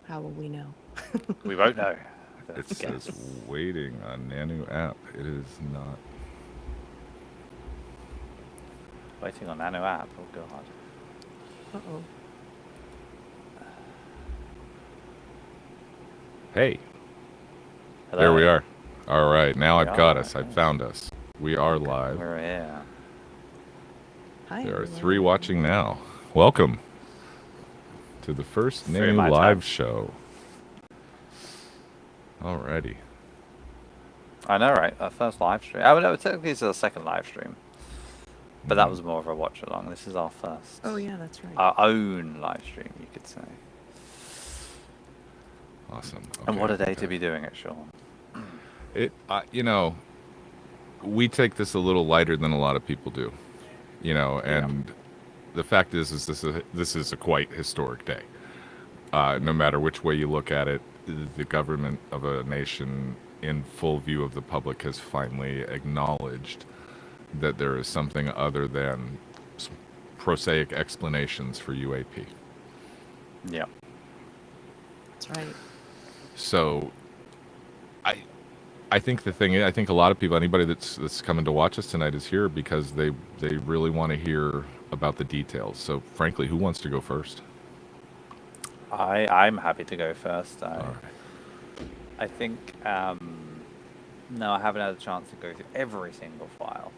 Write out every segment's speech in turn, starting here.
How will we know? We won't know. It Let's says guess. waiting on Nanu app. It is not. Waiting on Nano app. Oh god. Uh-oh. Hey, there we Hello. are. All right, now We I've got are. us. I've Yes. found us. We are Okay. live. We're here. Hi, There are everyone. 3 watching now. Welcome to the first 3 of Nanu my live time. show. Alrighty. I know, right? Our first live stream. Oh no, technically it's our second live stream, but that was more of a watch along. This is our first, Oh, yeah, that's right. our own live stream, you could say. Awesome. And what a day okay. to be doing it, Sean. It, we take this a little lighter than a lot of people do, and the fact is this is a quite historic day. No matter which way you look at it, the government of a nation in full view of the public has finally acknowledged that there is something other than prosaic explanations for UAP. Yeah. That's right. So I think I think a lot of people, anybody that's coming to watch us tonight, is here because they really want to hear about the details. So frankly, who wants to go first? I'm happy to go first. All right. I think no, I haven't had a chance to go through every single file,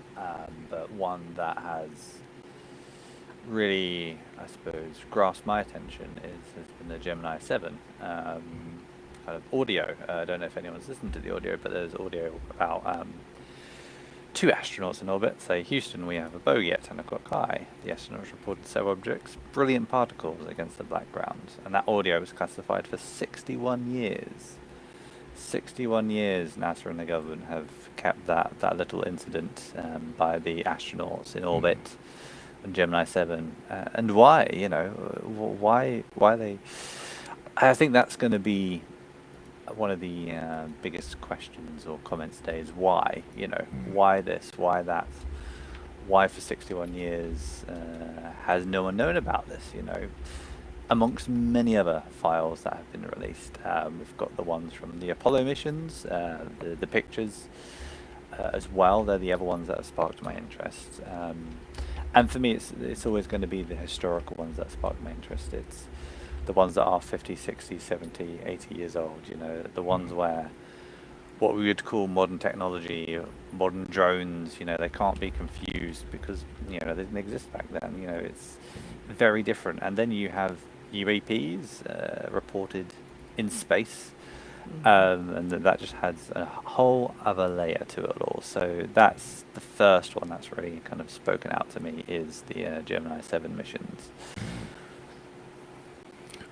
but one that has really, I suppose, grasped my attention has been the Gemini 7 kind of audio. I don't know if anyone's listened to the audio, but there's audio about 2 astronauts in orbit. Say, Houston, we have a bogey at 10 o'clock high. The astronauts reported several objects, brilliant particles against the background, and that audio was classified for 61 years. 61 years NASA and the government have kept that little incident by the astronauts in orbit on Gemini 7. And why, why they... I think that's going to be one of the biggest questions or comments today is why, why this, why that, why for 61 years has no one known about this, amongst many other files that have been released. We've got the ones from the Apollo missions, the pictures as well. They're the other ones that have sparked my interest. And for me, it's always going to be the historical ones that spark my interest. It's the ones that are 50, 60, 70, 80 years old, the ones where what we would call modern technology, modern drones, they can't be confused because, they didn't exist back then. It's very different. And then you have UAPs reported in space, and that just adds a whole other layer to it all. So that's the first one that's really kind of spoken out to me is the Gemini 7 missions.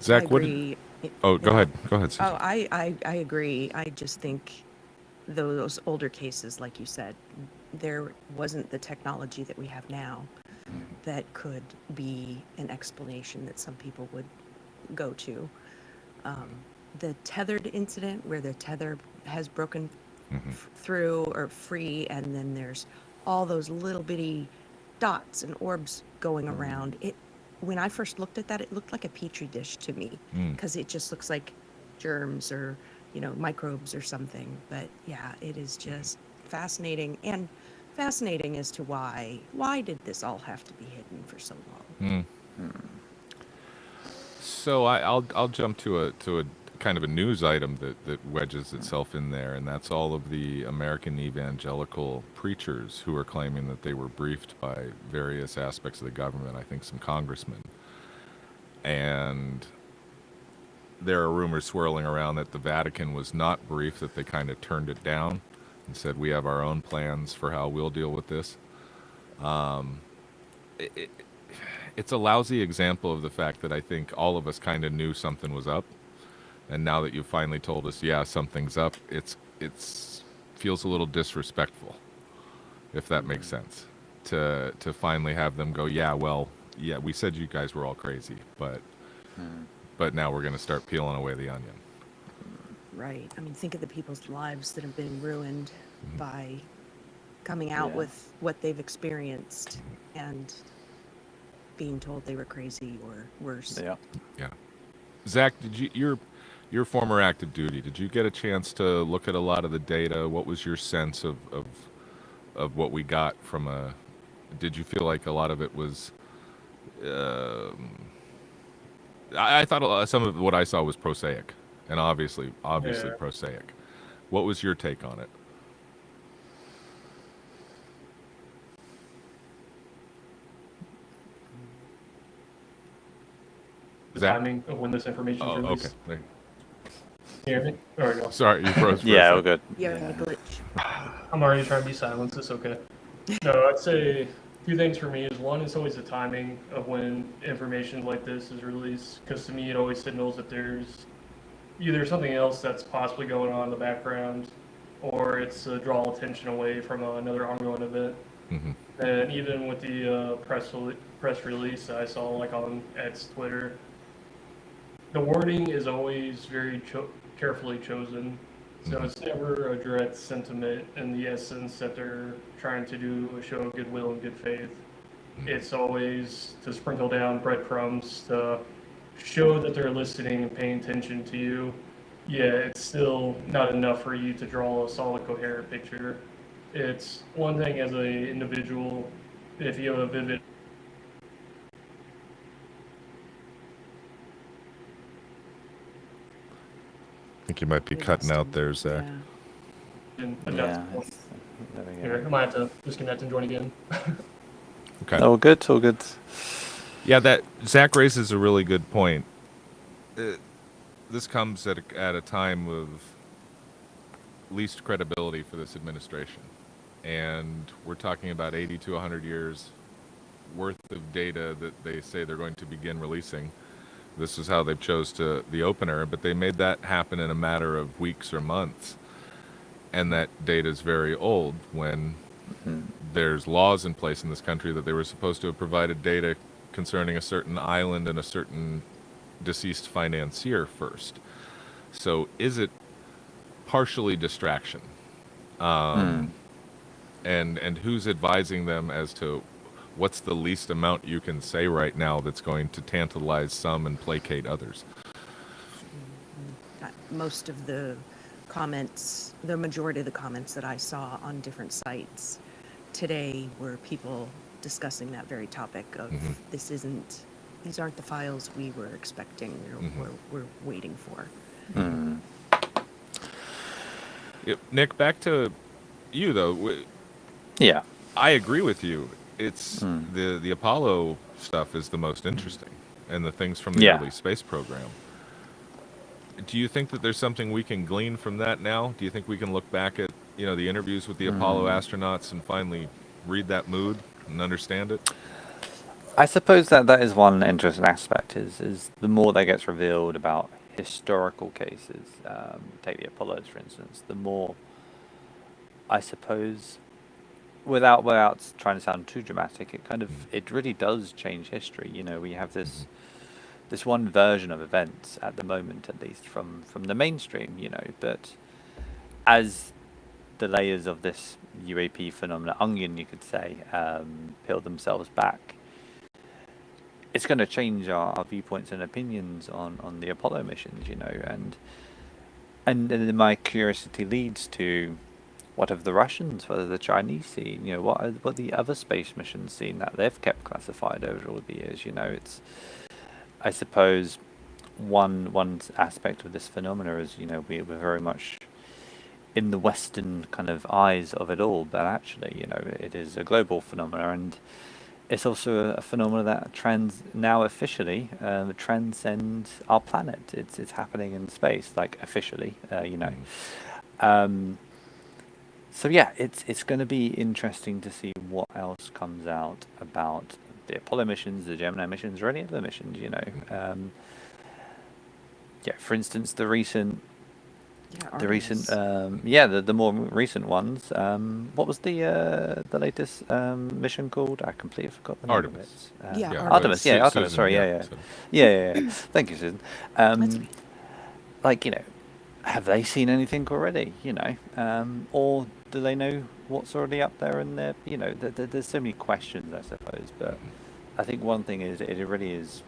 Zach, I what agree. go ahead. Go ahead, Susan. Oh, I agree. I just think those older cases, like you said, there wasn't the technology that we have now that could be an explanation that some people would go to. The tethered incident where the tether has broken through or free, and then there's all those little bitty dots and orbs going around. When I first looked at that, it looked like a petri dish to me because it just looks like germs or microbes or something. But yeah, it is just fascinating, and fascinating as to why did this all have to be hidden for so long. So I'll jump to a kind of a news item that wedges itself in there, and that's all of the American evangelical preachers who are claiming that they were briefed by various aspects of the government, I think some congressmen. And there are rumors swirling around that the Vatican was not briefed, that they kind of turned it down and said, we have our own plans for how we'll deal with this. It's a lousy example of the fact that I think all of us kind of knew something was up. And now that you finally told us, yeah, something's up, it's feels a little disrespectful, if that makes sense, to finally have them go, yeah, well, yeah, we said you guys were all crazy, but now we're going to start peeling away the onion. Right. I mean, think of the people's lives that have been ruined by coming out with what they've experienced and being told they were crazy or worse. Yeah. Yeah. Zach, did your former active duty, did you get a chance to look at a lot of the data? What was your sense of what we got from a? Did you feel like a lot of it was? I thought some of what I saw was prosaic, and obviously Yeah. prosaic. What was your take on it? The Zach? timing of when this information is Oh, released. okay. There- Can you hear me? There we go. Sorry, you froze. For a Yeah, sec. we're good. You're in a glitch. I'm already trying to be silenced. It's okay. No, I'd say a few things for me is one is always the timing of when information like this is released, because to me it always signals that there's either something else that's possibly going on in the background, or it's to draw attention away from another ongoing event. Mhm. And even with the press release that I saw like on X Twitter, the wording is always very carefully chosen. So it's never a direct sentiment in the essence that they're trying to do a show of goodwill and good faith. It's always to sprinkle down breadcrumbs to show that they're listening and paying attention to you. Yeah, it's still not enough for you to draw a solid, coherent picture. It's one thing as an individual, if you have a vivid I think you might be We cutting lost out him. there, Zach. Yeah. and Yeah, adaptable. there we go. Here, I might have to disconnect and join again. Okay. All good, all good. Yeah, that Zach raises a really good point. This comes at a time of least credibility for this administration, and we're talking about 80 to 100 years worth of data that they say they're going to begin releasing. This is how they've chose to the opener, but they made that happen in a matter of weeks or months, and that data is very old when there's laws in place in this country that they were supposed to have provided data concerning a certain island and a certain deceased financier first. So is it partially distraction? And who's advising them as to what's the least amount you can say right now that's going to tantalize some and placate others? Most of the comments, the majority of the comments that I saw on different sites today were people discussing that very topic of these aren't the files we were expecting or we're waiting for. Yep. Nick, back to you though. Yeah. I agree with you. It's the Apollo stuff is the most interesting, and the things from the early space program. Do you think that there's something we can glean from that now? Do you think we can look back at the interviews with the Apollo astronauts and finally read that mood and understand it? I suppose that is one interesting aspect is the more that gets revealed about historical cases, take the Apollos for instance, the more, I suppose, without trying to sound too dramatic, it really does change history. We have this one version of events at the moment, at least from the mainstream, but as the layers of this UAP phenomena, onion you could say, peel themselves back, it's going to change our viewpoints and opinions on the Apollo missions, and then my curiosity leads to, what have the Russians, what have the Chinese seen, what the other space missions seen that they've kept classified over all the years, it's, I suppose, one aspect of this phenomena is, we're very much in the Western kind of eyes of it all, but actually, it is a global phenomena, and it's also a phenomena that now officially transcends our planet. It's happening in space, like officially, So yeah, it's going to be interesting to see what else comes out about the Apollo missions, the Gemini missions, or any other missions. For instance, the more recent ones. What was the latest mission called? I completely forgot the name of it. Artemis. Artemis. Sorry, yeah. Thank you, Susan. Have they seen anything already? Or do they know what's already up there? And there's so many questions, I suppose. But I think one thing is it really is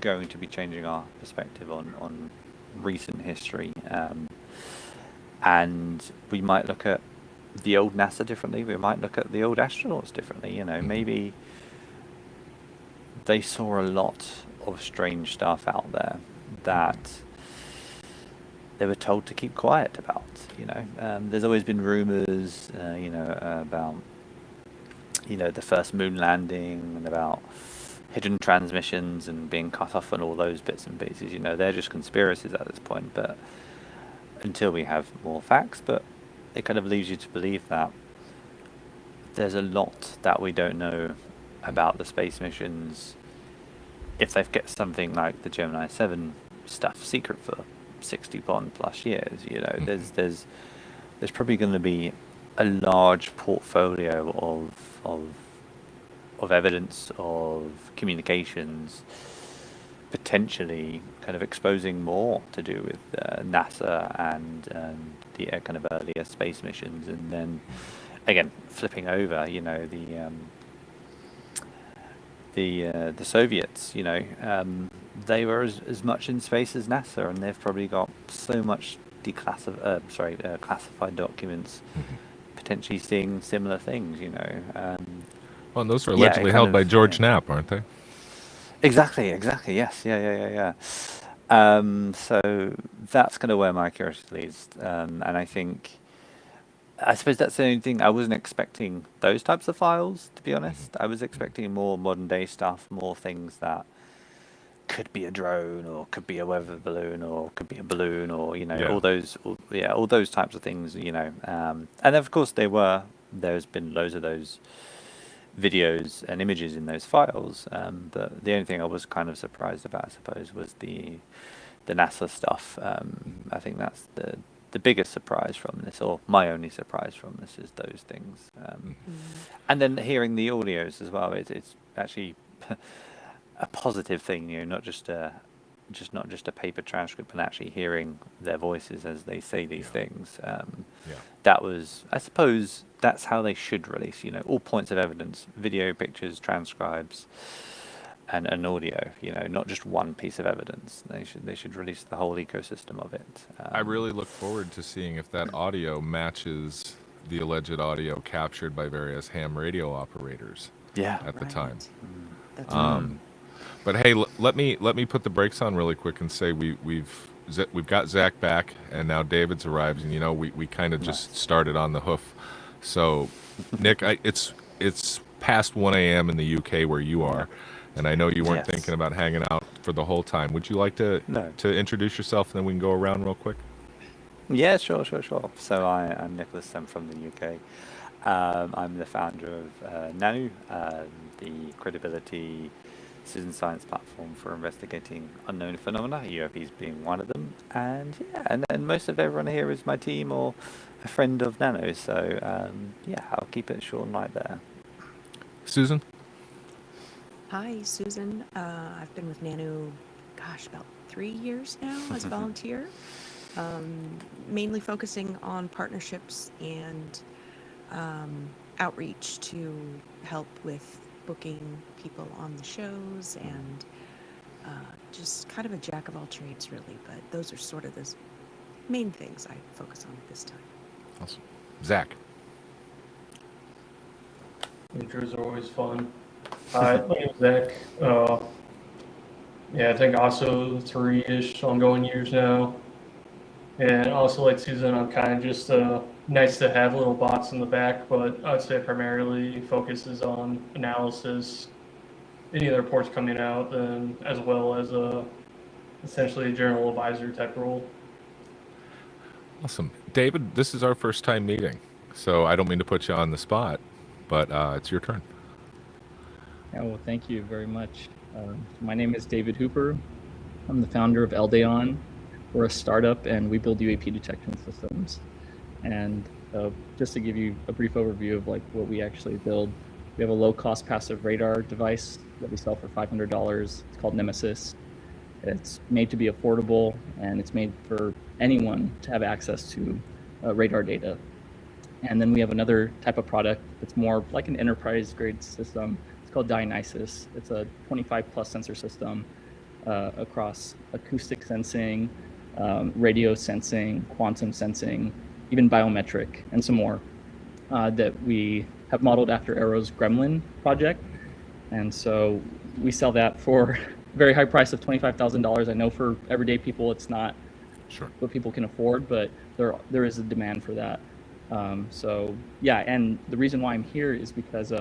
going to be changing our perspective on recent history, and we might look at the old NASA differently. We might look at the old astronauts differently. You know, maybe they saw a lot of strange stuff out there that they were told to keep quiet about. You know, there's always been rumors, about the first moon landing and about hidden transmissions and being cut off and all those bits and pieces. You know, they're just conspiracies at this point, but until we have more facts. But it kind of leads you to believe that there's a lot that we don't know about the space missions. If they've kept something like the Gemini 7 stuff secret for 61 plus years, there's probably going to be a large portfolio of evidence, of communications, potentially kind of exposing more to do with NASA and the kind of earlier space missions, and then again flipping over, the Soviets, they were as much in space as NASA, and they've probably got so much classified documents, potentially seeing similar things, Well, and those were allegedly held by George Knapp, aren't they? Exactly. Yes. Yeah. So that's kind of where my curiosity leads, and I suppose that's the only thing. I wasn't expecting those types of files, to be honest. I was expecting more modern day stuff, more things that could be a drone, or could be a weather balloon, or could be a balloon, or all those types of things. And of course there's been loads of those videos and images in those files. But the only thing I was kind of surprised about, I suppose, was the NASA stuff. I think that's the biggest surprise from this, or my only surprise from this, is those things. And then hearing the audios as well, it's actually a positive thing, not just a paper transcript, but actually hearing their voices as they say these things. That was, I suppose, that's how they should release, all points of evidence: video, pictures, transcribes, and audio. Not just one piece of evidence. They should release the whole ecosystem of it. I really look forward to seeing if that audio matches the alleged audio captured by various ham radio operators at the time. That's right. But hey, let me put the brakes on really quick and say we've got Zach back, and now David's arrived, and we kind of just started on the hoof. So, Nick, it's past 1 a.m. in the UK where you are, and I know you weren't thinking about hanging out for the whole time. Would you like to introduce yourself, and then we can go around real quick? Yeah, sure. So I'm Nicholas. I'm from the UK. I'm the founder of Nanu, the credibility citizen science platform for investigating unknown phenomena, UAPs being one of them. And then most of everyone here is my team or a friend of Nano. So I'll keep it short and light there. Susan? Hi, Susan. I've been with Nanu, about 3 years now as a volunteer, mainly focusing on partnerships and outreach to help with booking people on the shows, and just kind of a jack of all trades, really. But those are sort of the main things I focus on at this time. Awesome. Zach? Intros are always fun. Hi, my name is Zach. I think also 3-ish ongoing years now. And also, like Susan, I'm kind of just nice to have little bots in the back, but I'd say primarily focuses on analysis, any of the reports coming out, and as well as essentially a general advisor type role. Awesome. David, this is our first time meeting, so I don't mean to put you on the spot, but it's your turn. Yeah, well, thank you very much. My name is David Hooper. I'm the founder of Eldeon. We're a startup, and we build UAP detection systems. And just to give you a brief overview of what we actually build, we have a low-cost passive radar device that we sell for $500. It's called Nemesis. It's made to be affordable, and it's made for anyone to have access to radar data. And then we have another type of product that's more like an enterprise-grade system. It's called Dionysus. It's a 25-plus sensor system across acoustic sensing, radio sensing, quantum sensing, even biometric, and some more that we have modeled after Arrow's Gremlin project. And so we sell that for a very high price of $25,000. I know for everyday people it's not what people can afford, but there is a demand for that. So yeah, and the reason why I'm here is because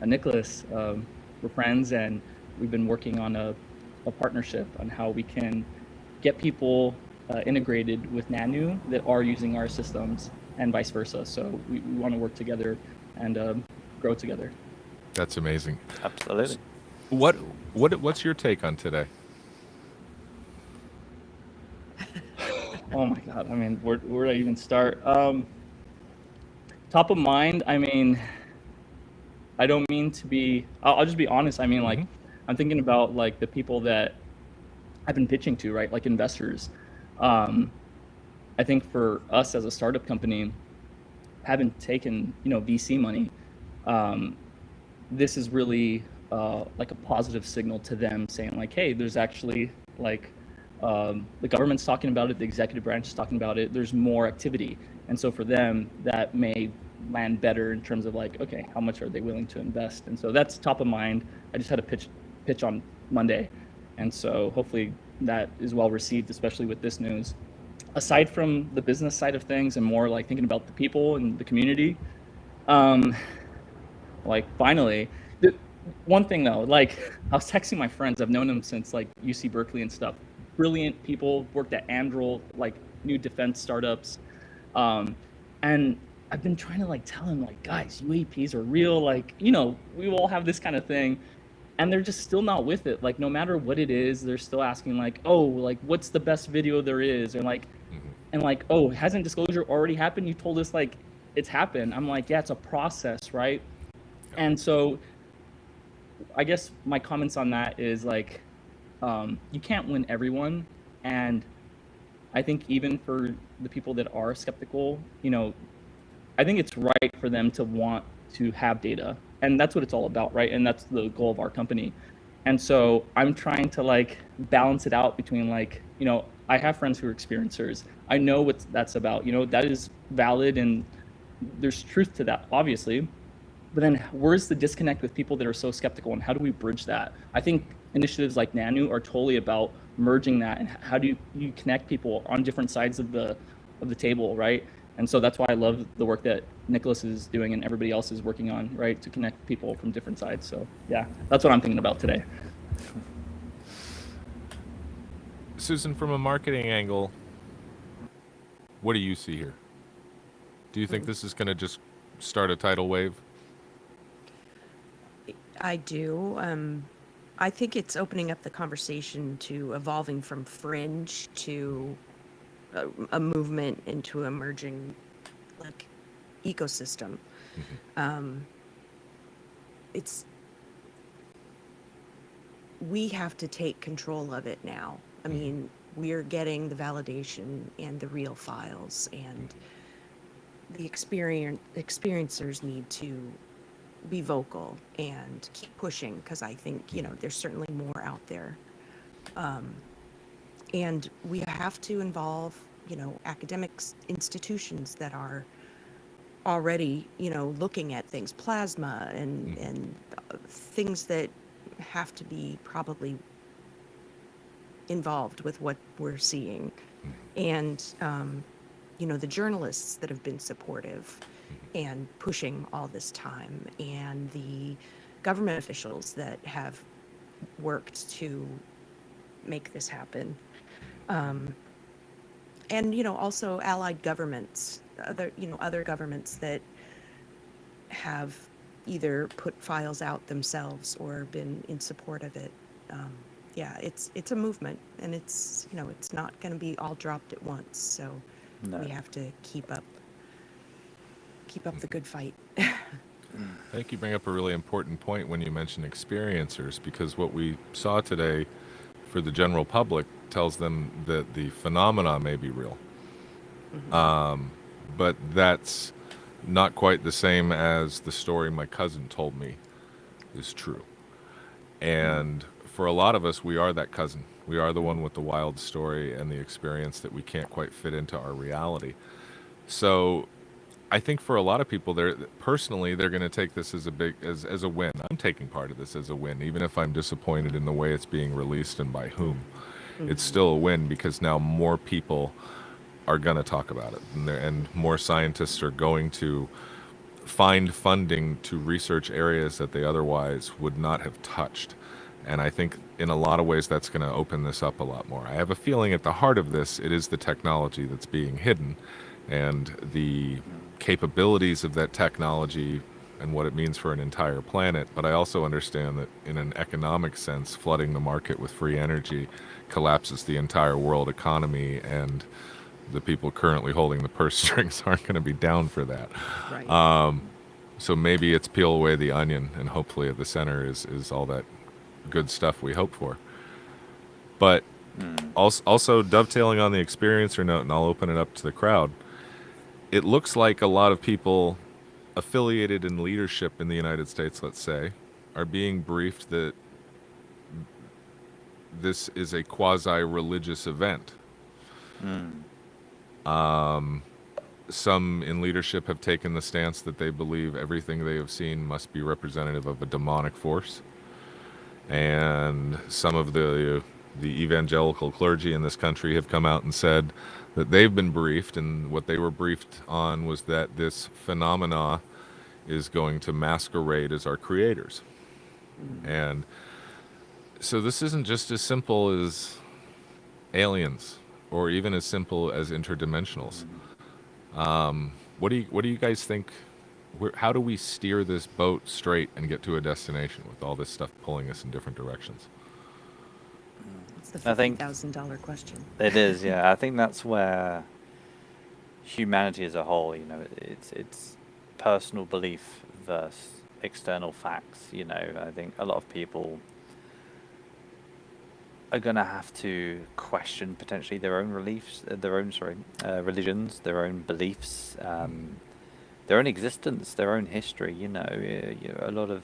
Nicholas, we're friends, and we've been working on a partnership on how we can get people integrated with Nanu that are using our systems and vice versa. So we want to work together and grow together. That's amazing. Absolutely. What's your take on today? Oh my God. I mean, where do I even start? Top of mind, I mean, I don't mean to be, I'll just be honest. I mean, like, I'm thinking about like the people that I've been pitching to, right? Like investors. I think for us as a startup company, having taken, VC money, this is really like a positive signal to them saying like, hey, there's actually like, the government's talking about it, the executive branch is talking about it, there's more activity. And so for them, that may land better in terms of like, okay, how much are they willing to invest? And so that's top of mind. I just had a pitch on Monday. And so hopefully that is well received, especially with this news. Aside from the business side of things and more like thinking about the people and the community, like finally, one thing though, like I was texting my friends, I've known them since like UC Berkeley and stuff. Brilliant people, worked at Anduril, like new defense startups. And I've been trying to like tell them like, guys, UAPs are real. Like, we all have this kind of thing. And they're just still not with it. Like, no matter what it is, they're still asking like, oh, like what's the best video there is? Or like, and like, oh, hasn't disclosure already happened? You told us like it's happened. I'm like, yeah, it's a process, right? And so I guess my comments on that is like, you can't win everyone. And I think even for the people that are skeptical, I think it's right for them to want to have data. And that's what it's all about, right? And that's the goal of our company. And so I'm trying to like balance it out between like, I have friends who are experiencers. I know what that's about, that is valid and there's truth to that, obviously. But then where's the disconnect with people that are so skeptical and how do we bridge that? I think initiatives like Nanu are totally about merging that and how do you connect people on different sides of the table, right? And so that's why I love the work that Nicholas is doing and everybody else is working on, right? To connect people from different sides. So yeah, that's what I'm thinking about today. Susan, from a marketing angle, what do you see here? Do you think this is going to just start a tidal wave? I do. I think it's opening up the conversation to evolving from fringe to a movement into emerging like ecosystem. We have to take control of it now. I mean, we're getting the validation and the real files, and the experiencers need to be vocal and keep pushing, because I think there's certainly more out there, and we have to involve academic institutions that are already looking at things, plasma and things that have to be probably involved with what we're seeing, and the journalists that have been supportive and pushing all this time, and the government officials that have worked to make this happen, and also allied governments, other governments that have either put files out themselves or been in support of it. Yeah, it's a movement, and it's it's not going to be all dropped at once. So we have to keep up the good fight. I think you bring up a really important point when you mention experiencers, because what we saw today for the general public tells them that the phenomena may be real. But that's not quite the same as the story my cousin told me is true. And for a lot of us, we are that cousin. We are the one with the wild story and the experience that we can't quite fit into our reality. So I think for a lot of people, they're going to take this as as a win. I'm taking part of this as a win, even if I'm disappointed in the way it's being released and by whom. It's still a win because now more people are going to talk about it, and more scientists are going to find funding to research areas that they otherwise would not have touched. And I think in a lot of ways that's going to open this up a lot more. I have a feeling at the heart of this, it is the technology that's being hidden, and the capabilities of that technology and what it means for an entire planet. But I also understand that in an economic sense, flooding the market with free energy collapses the entire world economy, and the people currently holding the purse strings aren't going to be down for that. Right. So maybe it's peel away the onion, and hopefully at the center is all that good stuff we hope for. But also dovetailing on the experiencer note, and I'll open it up to the crowd, it looks like a lot of people affiliated in leadership in the United States, let's say, are being briefed that this is a quasi-religious event. Some in leadership have taken the stance that they believe everything they have seen must be representative of a demonic force. And some of the evangelical clergy in this country have come out and said that they've been briefed, and what they were briefed on was that this phenomena is going to masquerade as our creators. And so this isn't just as simple as aliens, or even as simple as interdimensionals. What do you guys think? How do we steer this boat straight and get to a destination with all this stuff pulling us in different directions? It's the I think $50,000 question. it is, yeah. I think that's where humanity as a whole, it's personal belief versus external facts. I think a lot of people are going to have to question potentially their own religions, their own beliefs, their own existence, their own history. A lot of,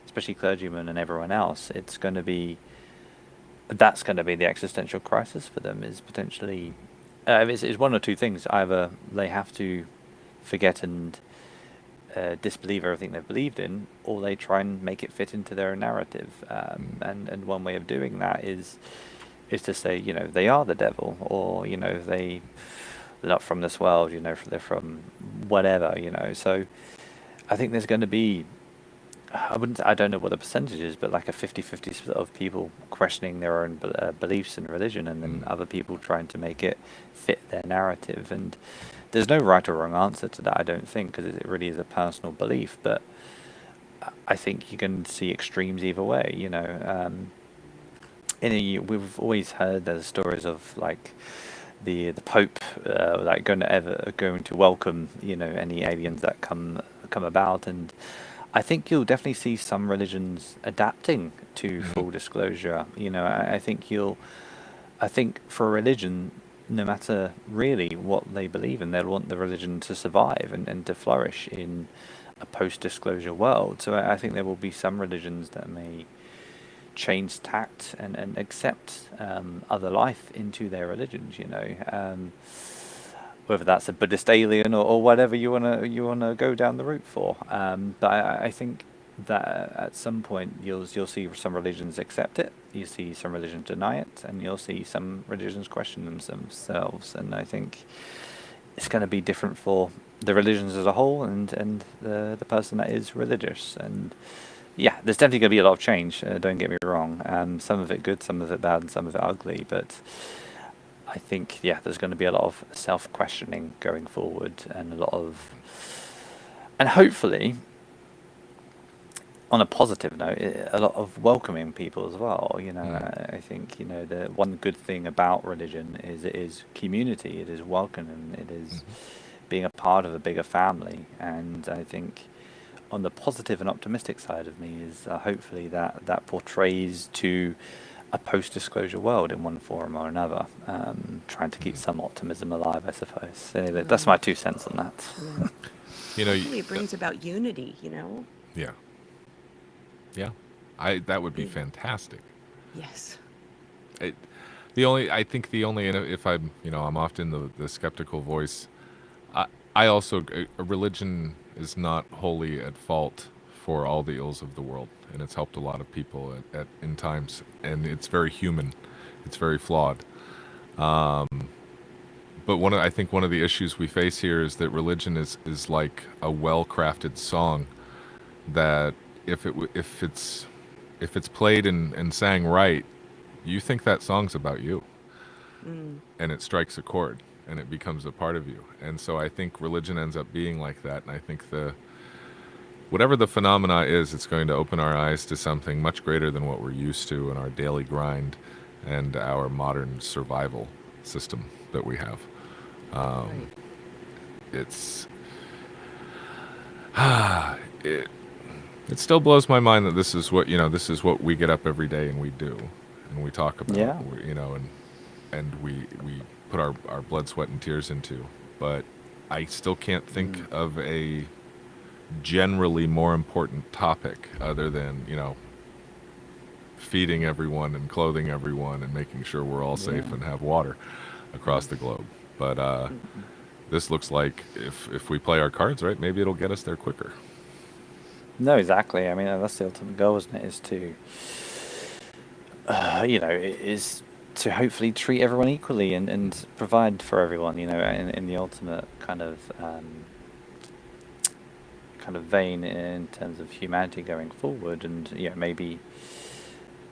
especially clergymen and everyone else, that's going to be the existential crisis for them. Is potentially, it's one or two things. Either they have to forget and disbelieve everything they've believed in, or they try and make it fit into their narrative. And one way of doing that is to say, they are the devil, or they're not from this world, they're from whatever, So I think there's going to be, I don't know what the percentage is, but like a 50-50 split of people questioning their own beliefs in religion, and then other people trying to make it fit their narrative. And there's no right or wrong answer to that, I don't think, because it really is a personal belief. But I think you can see extremes either way. We've always heard there's stories of like the Pope like going to welcome any aliens that come about, and I think you'll definitely see some religions adapting to full disclosure. I think for a religion, no matter really what they believe in, they'll want the religion to survive and to flourish in a post-disclosure world. So I think there will be some religions that may change tact and accept other life into their religions. Whether that's a Buddhist alien or whatever you wanna go down the route for. But I think that at some point you'll see some religions accept it, you see some religions deny it, and you'll see some religions question themselves. And I think it's going to be different for the religions as a whole and the person that is religious. And yeah, there's definitely going to be a lot of change, don't get me wrong. Some of it good, some of it bad, and some of it ugly, but I think, there's going to be a lot of self-questioning going forward, and hopefully, on a positive note, a lot of welcoming people as well. I think, the one good thing about religion is it is community, it is welcoming, it is being a part of a bigger family. And I think on the positive and optimistic side of me is hopefully that portrays to a post-disclosure world in one form or another, trying to keep some optimism alive, I suppose. So anyway, that's my 2 cents on that. Hopefully it brings about unity, Yeah. That would be fantastic. Yes. I think the only, and if I'm, I'm often the skeptical voice. I also, a religion is not wholly at fault for all the ills of the world, and it's helped a lot of people in times, and it's very human, it's very flawed. But I think one of the issues we face here is that religion is like a well-crafted song that if it's played and sang right, you think that song's about you, and it strikes a chord, and it becomes a part of you. And so I think religion ends up being like that, and I think whatever the phenomena is, it's going to open our eyes to something much greater than what we're used to in our daily grind and our modern survival system that we have. It's it still blows my mind that this is what we get up every day and we do, and we talk about, Yeah. and we put our blood, sweat, and tears into. But I still can't think of a generally more important topic other than, feeding everyone and clothing everyone and making sure we're all safe and have water across the globe. But this looks like if we play our cards right, maybe it'll get us there quicker. No, exactly. I mean, that's the ultimate goal, isn't it? Is to, is to hopefully treat everyone equally and provide for everyone. In the ultimate kind of vein in terms of humanity going forward, and maybe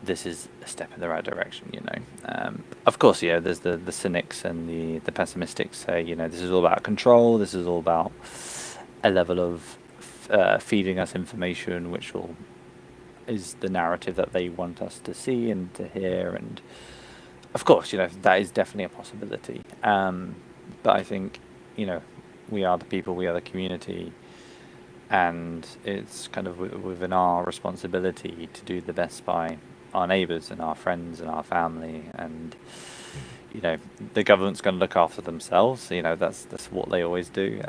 this is a step in the right direction. Of course, there's the cynics and the pessimists say, this is all about control. This is all about a level of feeding us information, which is the narrative that they want us to see and to hear. And of course, that is definitely a possibility. But I think, we are the people, we are the community, and it's kind of within our responsibility to do the best by our neighbours and our friends and our family. And the government's going to look after themselves. That's what they always do.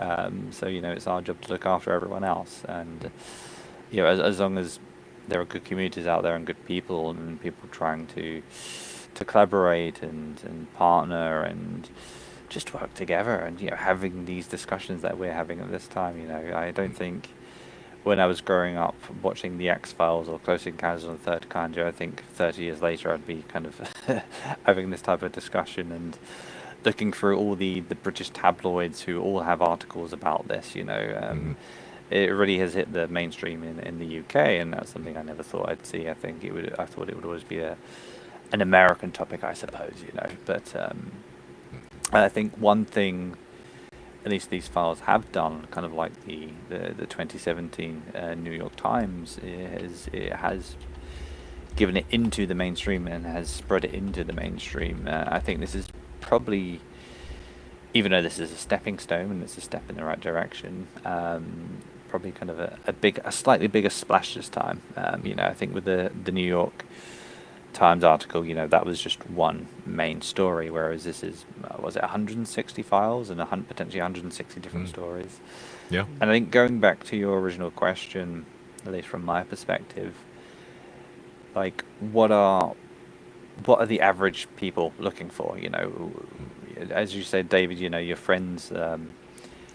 So it's our job to look after everyone else. And as long as there are good communities out there and good people and people trying to collaborate and partner and just work together and having these discussions that we're having at this time. I don't think when I was growing up watching the X-Files or Close Encounters of the Third Kind, I think 30 years later I'd be kind of having this type of discussion and looking through all the British tabloids who all have articles about this. It really has hit the mainstream in the UK, and that's something I never thought I'd see. I thought it would always be an American topic, I suppose. But I think one thing at least these files have done, kind of like the 2017 New York Times, it has given it into the mainstream and has spread it into the mainstream. I think this is probably, even though this is a stepping stone and it's a step in the right direction, probably kind of a slightly bigger splash this time. I think with the New York Times article, that was just one main story, whereas this is, was it 160 files and potentially 160 different stories? Yeah. And I think going back to your original question, at least from my perspective, like what are the average people looking for? As you said, David, your friends,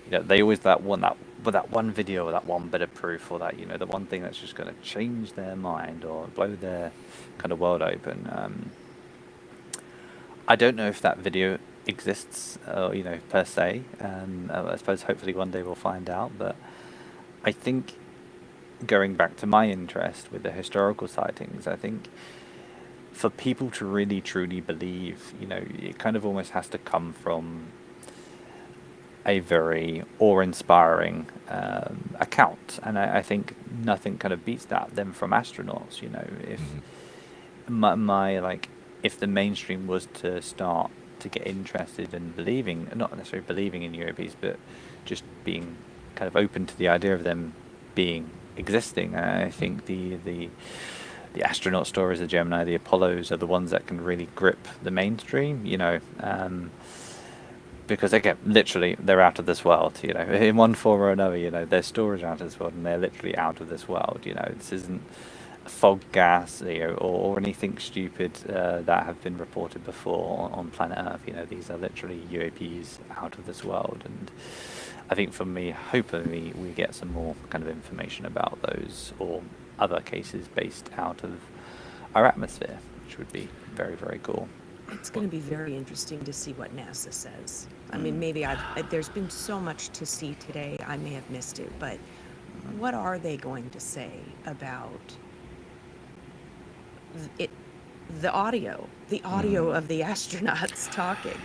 they always want that one video or that one bit of proof or that the one thing that's just going to change their mind or blow their kind of world open. I don't know if that video exists, per se. I suppose hopefully one day we'll find out. But I think going back to my interest with the historical sightings, I think for people to really truly believe, it kind of almost has to come from a very awe-inspiring account, and I think nothing kind of beats them from astronauts. If if the mainstream was to start to get interested in believing, not necessarily believing in UAPs, but just being kind of open to the idea of them existing, I think the astronaut stories, the Gemini, the Apollos are the ones that can really grip the mainstream. Because again, literally, they're out of this world. In one form or another. Their stories are out of this world, and they're literally out of this world. This isn't fog gas, or anything stupid that have been reported before on planet Earth. These are literally UAPs out of this world, and I think for me, hopefully we get some more kind of information about those or other cases based out of our atmosphere, which would be very, very cool. It's going to be very interesting to see what NASA says. I mean, maybe there's been so much to see today, I may have missed it, but what are they going to say about the audio of the astronauts talking,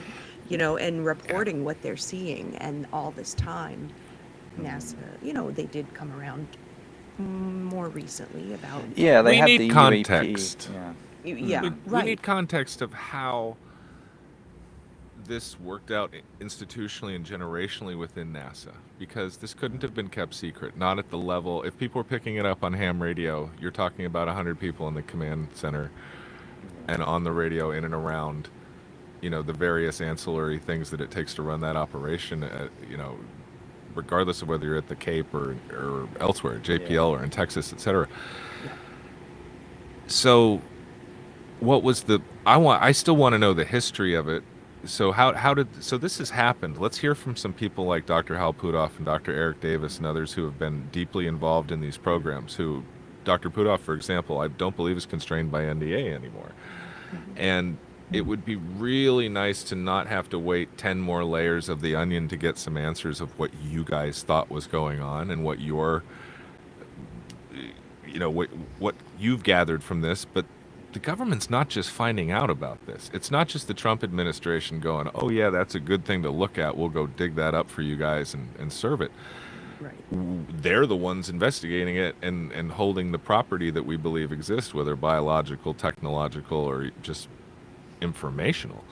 and reporting what they're seeing? And all this time, NASA, they did come around more recently about. Yeah, they We had need the context. UAP. Yeah, we right. need context of how this worked out institutionally and generationally within NASA, because this couldn't have been kept secret, not at the level. If people were picking it up on ham radio, you're talking about 100 people in the command center and on the radio in and around, the various ancillary things that it takes to run that operation, regardless of whether you're at the Cape or elsewhere, JPL or in Texas, etc. So what was I still want to know the history of it. So so this has happened. Let's hear from some people like Dr. Hal Puthoff and Dr. Eric Davis and others who have been deeply involved in these programs. Who, Dr. Puthoff, for example, I don't believe is constrained by NDA anymore. And it would be really nice to not have to wait 10 more layers of the onion to get some answers of what you guys thought was going on and what what you've gathered from this. But the government's not just finding out about this. It's not just the Trump administration going, oh yeah, that's a good thing to look at. We'll go dig that up for you guys and serve it. Right. They're the ones investigating it and holding the property that we believe exists, whether biological, technological, or just informational.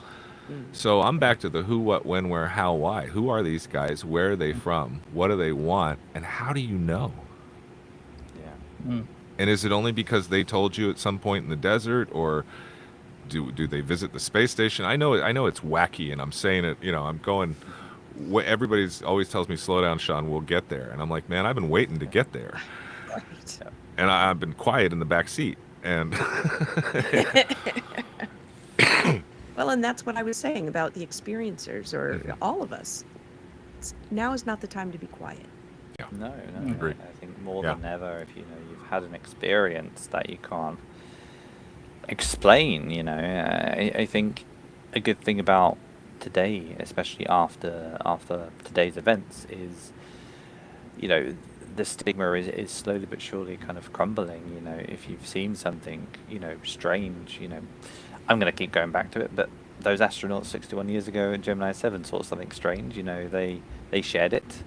So I'm back to the who, what, when, where, how, why. Who are these guys? Where are they from? What do they want? And how do you know? Yeah. And is it only because they told you at some point in the desert, or do they visit the space station? I know it's wacky, and I'm saying it. I'm going. Everybody's always tells me, "Slow down, Sean. We'll get there." And I'm like, man, I've been waiting to get there, Right. and I've been quiet in the back seat. And Well, and that's what I was saying about the experiencers, or all of us. Now is not the time to be quiet. No. Agree. I think more than ever, if you've had an experience that you can't explain, I think a good thing about today, especially after today's events, is the stigma is slowly but surely kind of crumbling. If you've seen something strange, I'm going to keep going back to it, but those astronauts 61 years ago in Gemini 7 saw something strange. They shared it.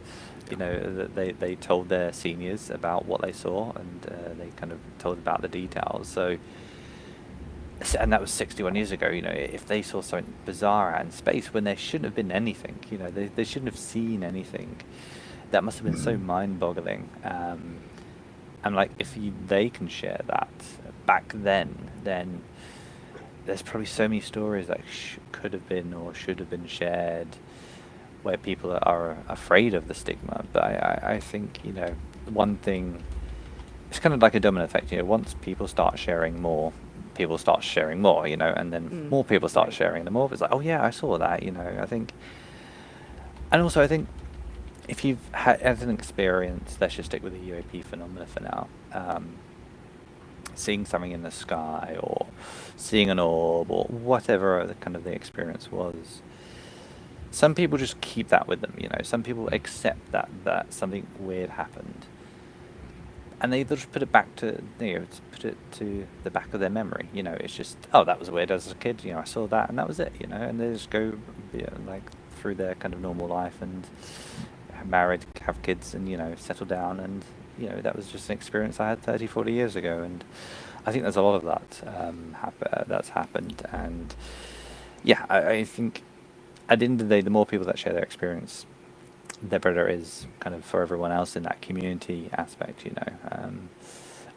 They told their seniors about what they saw, and they kind of told about the details. And that was 61 years ago. If they saw something bizarre out in space when there shouldn't have been anything, they shouldn't have seen anything. That must have been so mind-boggling. And like, if they can share that back then there's probably so many stories that could have been or should have been shared, where people are afraid of the stigma. But I think, one thing, it's kind of like a domino effect. Once people start sharing more, people start sharing more, and then more people start sharing, the more it's like, oh yeah, I saw that, I think. And also I think if you've had an experience, let's just stick with the UAP phenomena for now, seeing something in the sky or seeing an orb or whatever the experience was, some people just keep that with them. Some people accept that something weird happened, and they'll just put it back to put it to the back of their memory. It's just, oh, that was weird as a kid. I saw that and that was it. And they just go like through their kind of normal life and married, have kids, and settle down, and that was just an experience I had 30, 40 years ago. And I think there's a lot of that that's happened. And yeah, I think at the end of the day, the more people that share their experience, the better it is kind of for everyone else in that community aspect,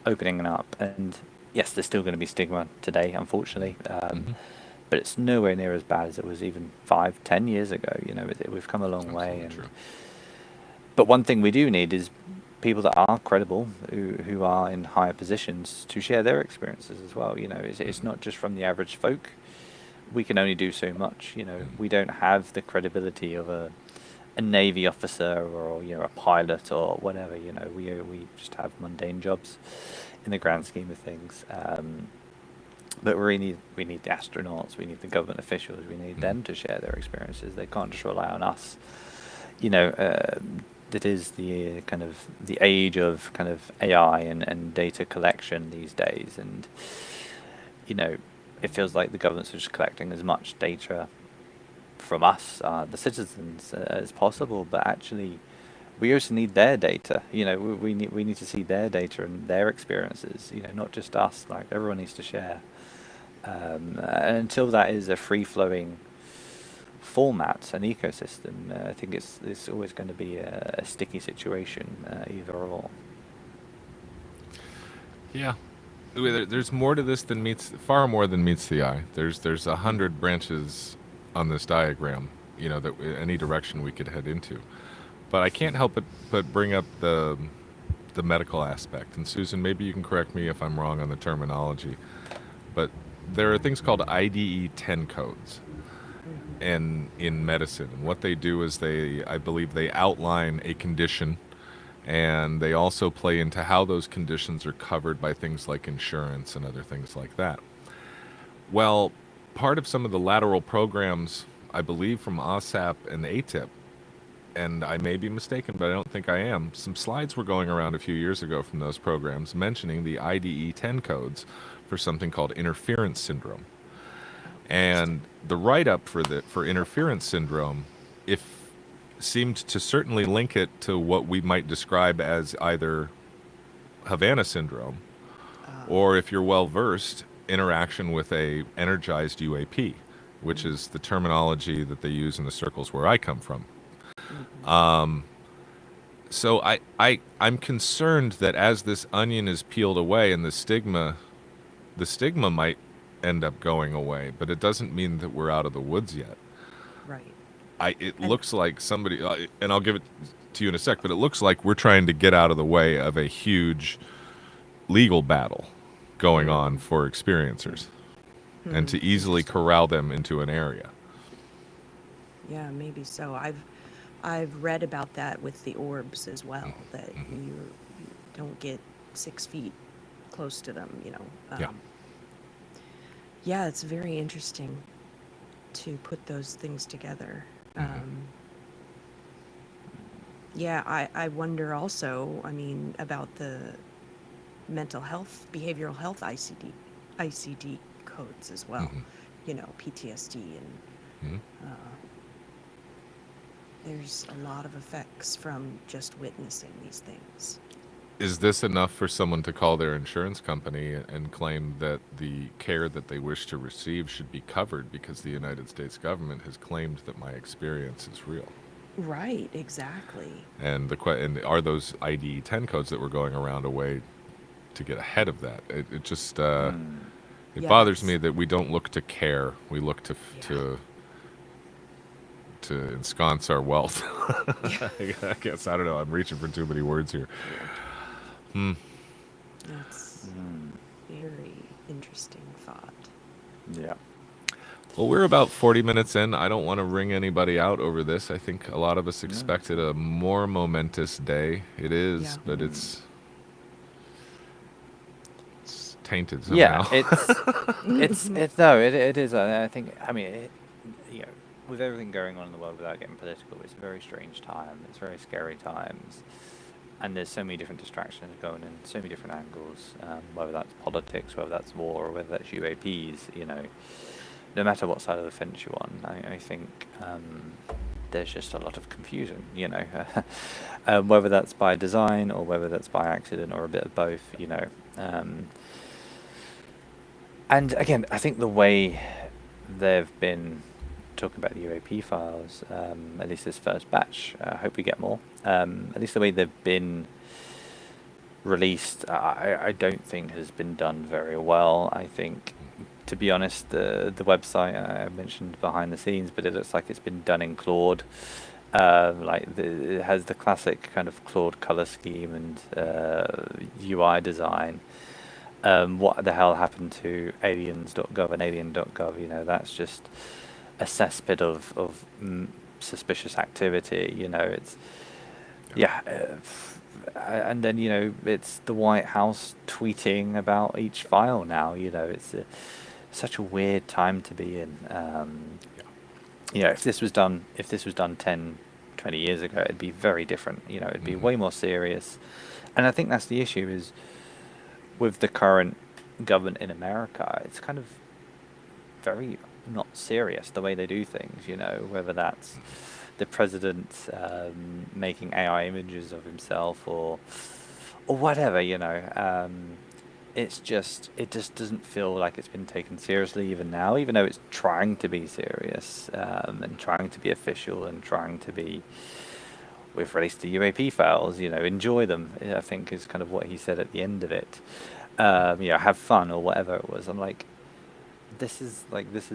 opening up. And yes, there's still going to be stigma today, unfortunately, but it's nowhere near as bad as it was even 5-10 years ago. We've come a long way. And True. but one thing we do need is people that are credible, who are in higher positions, to share their experiences as well. You know, it's not just from the average folk. We can only do so much. You know, we don't have the credibility of a Navy officer or, you know, a pilot or whatever. You know, we just have mundane jobs in the grand scheme of things. But we need the astronauts, we need the government officials, we need them to share their experiences. They can't just rely on us. You know, it is the kind of the age of kind of AI and data collection these days, and you know, it feels like the government's just collecting as much data from us, the citizens, as possible. But actually, we also need their data. You know, we need to see their data and their experiences. You know, not just us. Like, everyone needs to share. And until that is a free-flowing format, an ecosystem, I think it's always going to be a sticky situation, either or. Yeah, there's more to this than far more than meets the eye. There's 100 branches on this diagram, you know, that any direction we could head into. But I can't help but bring up the medical aspect. And Susan, maybe you can correct me if I'm wrong on the terminology, but there are things called IDE-10 codes in medicine. And what they do is I believe they outline a condition, and they also play into how those conditions are covered by things like insurance and other things like that. Well, part of some of the lateral programs, I believe from OSAP and ATIP, and I may be mistaken, but I don't think I am, some slides were going around a few years ago from those programs mentioning the IDE-10 codes for something called interference syndrome. And the write-up for interference syndrome, seemed to certainly link it to what we might describe as either Havana syndrome, or, if you're well-versed, interaction with a energized UAP, which is the terminology that they use in the circles where I come from. So I'm concerned that as this onion is peeled away and the stigma might end up going away, but it doesn't mean that we're out of the woods yet. Right. It looks like somebody, and I'll give it to you in a sec, but it looks like we're trying to get out of the way of a huge legal battle going on for experiencers, and to easily corral them into an area. Yeah, maybe so. I've read about that with the orbs as well, that you don't get 6 feet close to them, you know. Yeah, it's very interesting to put those things together. Yeah, I wonder also, I mean, about the mental health, behavioral health ICD codes as well, you know, PTSD, and there's a lot of effects from just witnessing these things. Is this enough for someone to call their insurance company and claim that the care that they wish to receive should be covered because the United States government has claimed that my experience is real? Right, exactly. And are those IDE-10 codes that were going around a way to get ahead of that? It just it bothers me that we don't look to care. We look to ensconce our wealth. I guess, I don't know, I'm reaching for too many words here. That's very interesting thought. Yeah. Well, we're about 40 minutes in. I don't want to wring anybody out over this. I think a lot of us expected a more momentous day. It is, but it's tainted somehow. Yeah, it is. I think, I mean, you know, with everything going on in the world, without getting political, it's a very strange time. It's very scary times. And there's so many different distractions going in, so many different angles, whether that's politics, whether that's war, or whether that's UAPs, you know. No matter what side of the fence you're on, I think there's just a lot of confusion, you know, whether that's by design or whether that's by accident or a bit of both, you know. And again, I think the way they've been talking about the UAP files, at least this first batch, I hope we get more, at least the way they've been released, I don't think has been done very well. I think, to be honest, the website I mentioned behind the scenes, but it looks like it's been done in Claude, It has the classic kind of Claude color scheme and UI design. What the hell happened to aliens.gov and alien.gov? You know, that's just a cesspit of suspicious activity. You know, it's and then you know it's the White House tweeting about each file now. You know, it's such a weird time to be in. You know, if this was done 10, 20 years ago, it'd be very different. You know, it'd be way more serious. And I think that's the issue is with the current government in America, it's kind of very not serious the way they do things. You know, whether that's the president making AI images of himself or whatever. You know, it just doesn't feel like it's been taken seriously even now, even though it's trying to be serious and trying to be official and trying to be. We've released the UAP files, you know, enjoy them, I think is kind of what he said at the end of it. You know, have fun or whatever it was. I'm like, this is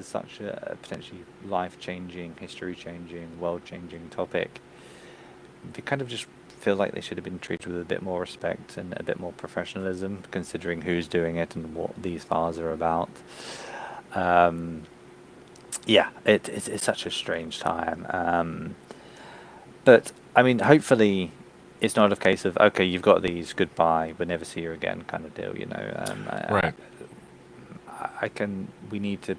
such a potentially life-changing, history-changing, world-changing topic. They kind of just feel like they should have been treated with a bit more respect and a bit more professionalism, considering who's doing it and what these files are about. Yeah, it's such a strange time. But I mean, hopefully, it's not a case of okay, you've got these, goodbye, we'll never see you again, kind of deal. You know, Right. We need to,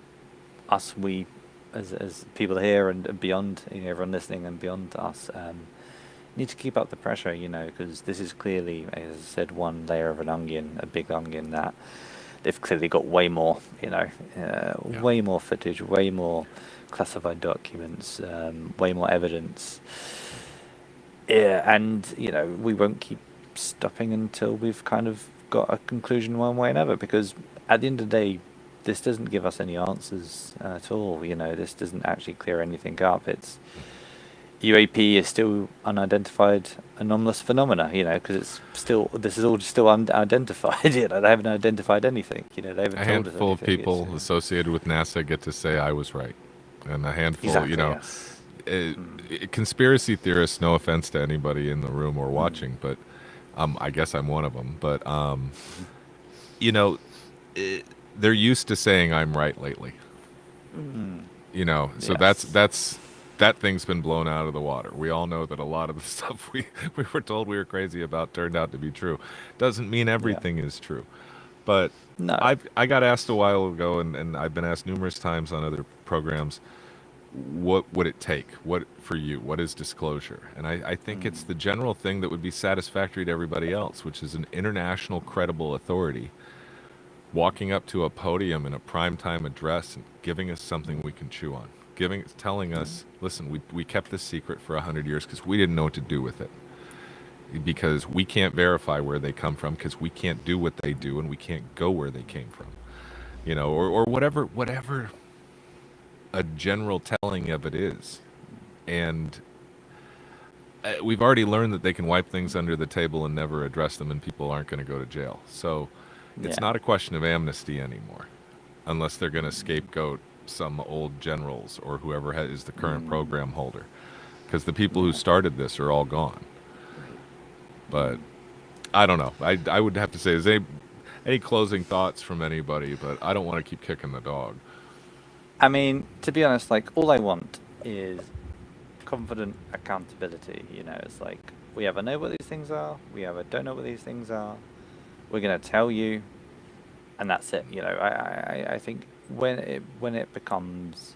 we as people here and beyond, you know, everyone listening and beyond us, need to keep up the pressure, you know, because this is clearly, as I said, one layer of an onion, a big onion that they've clearly got way more, you know, way more footage, way more classified documents, way more evidence. Yeah, and you know, we won't keep stopping until we've kind of got a conclusion one way or another, because at the end of the day, this doesn't give us any answers at all. You know, this doesn't actually clear anything up. It's UAP is still unidentified anomalous phenomena, you know, because this is all still unidentified. You know, they haven't identified anything. You know, they haven't A told us handful of anything. people associated with NASA get to say I was right, and a handful, Exactly, you know, yes. conspiracy theorists. No offense to anybody in the room or watching, but I guess I'm one of them. But you know, they're used to saying I'm right lately. You know, so Yes. that thing's been blown out of the water. We all know that a lot of the stuff we were told we were crazy about turned out to be true. Doesn't mean everything is true. But No. I got asked a while ago, and I've been asked numerous times on other programs, what would it take? What for you? What is disclosure? And I think it's the general thing that would be satisfactory to everybody else, which is an international credible authority walking up to a podium in a primetime address and giving us something we can chew on. Telling us, listen, we kept this secret for 100 years because we didn't know what to do with it. Because we can't verify where they come from, because we can't do what they do, and we can't go where they came from. You know, or whatever a general telling of it is. And we've already learned that they can wipe things under the table and never address them, and people aren't going to go to jail. So it's not a question of amnesty anymore, unless they're going to scapegoat some old generals or whoever is the current program holder, because the people who started this are all gone. But I don't know. I would have to say, is any closing thoughts from anybody? But I don't want to keep kicking the dog. I mean, to be honest, like, all I want is confident accountability. You know, it's like, we either know what these things are, we either don't know what these things are, we're going to tell you, and that's it. You know, I think when it becomes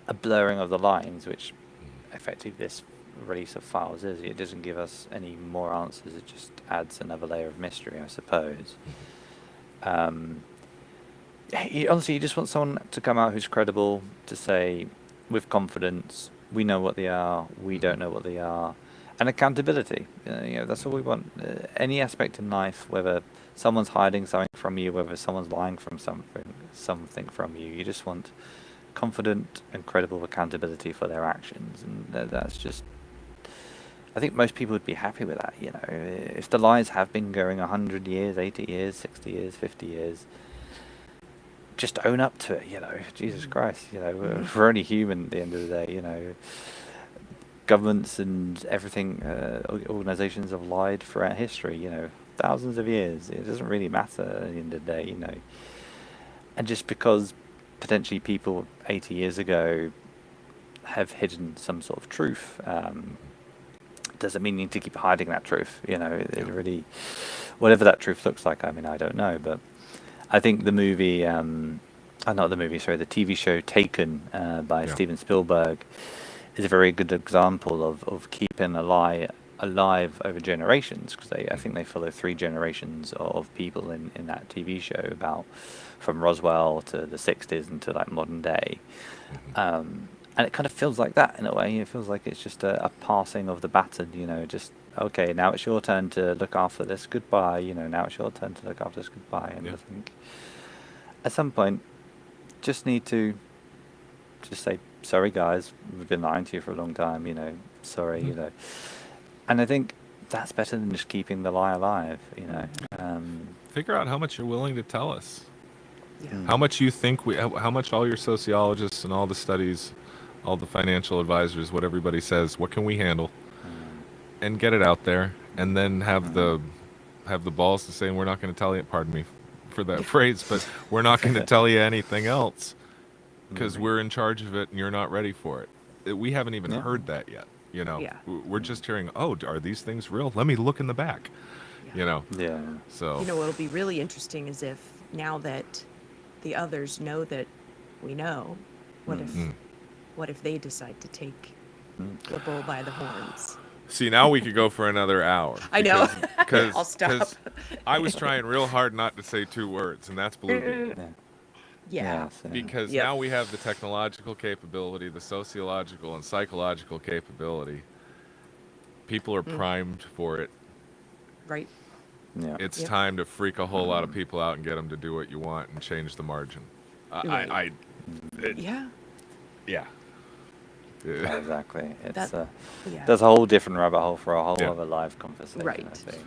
a blurring of the lines, which effectively this release of files is, it doesn't give us any more answers, it just adds another layer of mystery, I suppose. Honestly, you just want someone to come out who's credible, to say with confidence, we know what they are, we don't know what they are, and accountability. You know, that's all we want. Any aspect in life, whether someone's hiding something from you, whether someone's lying from something from you, you just want confident and credible accountability for their actions, and that's just. I think most people would be happy with that. You know, if the lies have been going 100 years, 80 years, 60 years, 50 years, just own up to it. You know, Jesus Christ. You know, we're only human at the end of the day. You know, governments and everything, organizations have lied throughout history, thousands of years. It doesn't really matter at the end of the day, And just because potentially people 80 years ago have hidden some sort of truth, doesn't mean you need to keep hiding that truth. It really, whatever that truth looks like. I mean, I don't know, but I think the movie, not the movie, sorry, the TV show Taken by Steven Spielberg is a very good example of keeping a lie alive over generations, because I think they follow 3 generations of people in that TV show, about from Roswell to the 60s and to like modern day. And it kind of feels like that in a way. It feels like it's just a passing of the baton, just, okay, now it's your turn to look after this, goodbye, now it's your turn to look after this, goodbye. And I think at some point, just need to just say, sorry guys, we've been lying to you for a long time, sorry, And I think that's better than just keeping the lie alive, Figure out how much you're willing to tell us. Yeah. How much you think how much all your sociologists and all the studies, all the financial advisors, what everybody says, what can we handle? And get it out there, and then have the balls to say, we're not going to tell you, pardon me for that phrase, but we're not going to tell you anything else because we're in charge of it and you're not ready for it. We haven't even heard that yet. Yeah. We're just hearing, are these things real? Let me look in the back. Yeah. So what'll be really interesting is if, now that the others know that we know, what if they decide to take the bull by the horns? see, now we could go for another hour. I know. Because I'll stop. I was trying real hard not to say 2 words, and that's blue. Yeah. Because now we have the technological capability, the sociological and psychological capability. People are primed for it. Right. Yeah. It's time to freak a whole lot of people out and get them to do what you want and change the margin. Right. Yeah, exactly. It's Yeah. there's a whole different rabbit hole for a whole other live conversation, Right. I think.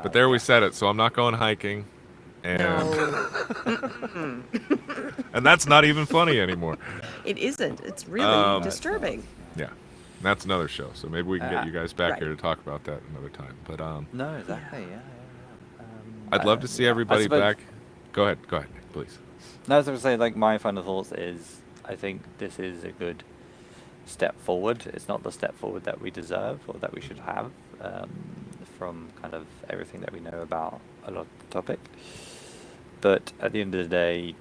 But there we said it, so I'm not going hiking. And, No. and that's not even funny anymore. It isn't. It's really disturbing. Yeah, that's another show. So maybe we can get you guys back right. here to talk about that another time. But No, exactly. Yeah. I'd love to see everybody suppose- back. Go ahead, please. No, I was going to say, like, my final thoughts is, I think this is a good step forward. It's not the step forward that we deserve or that we should have, from kind of everything that we know about a lot of the topic. But at the end of the day,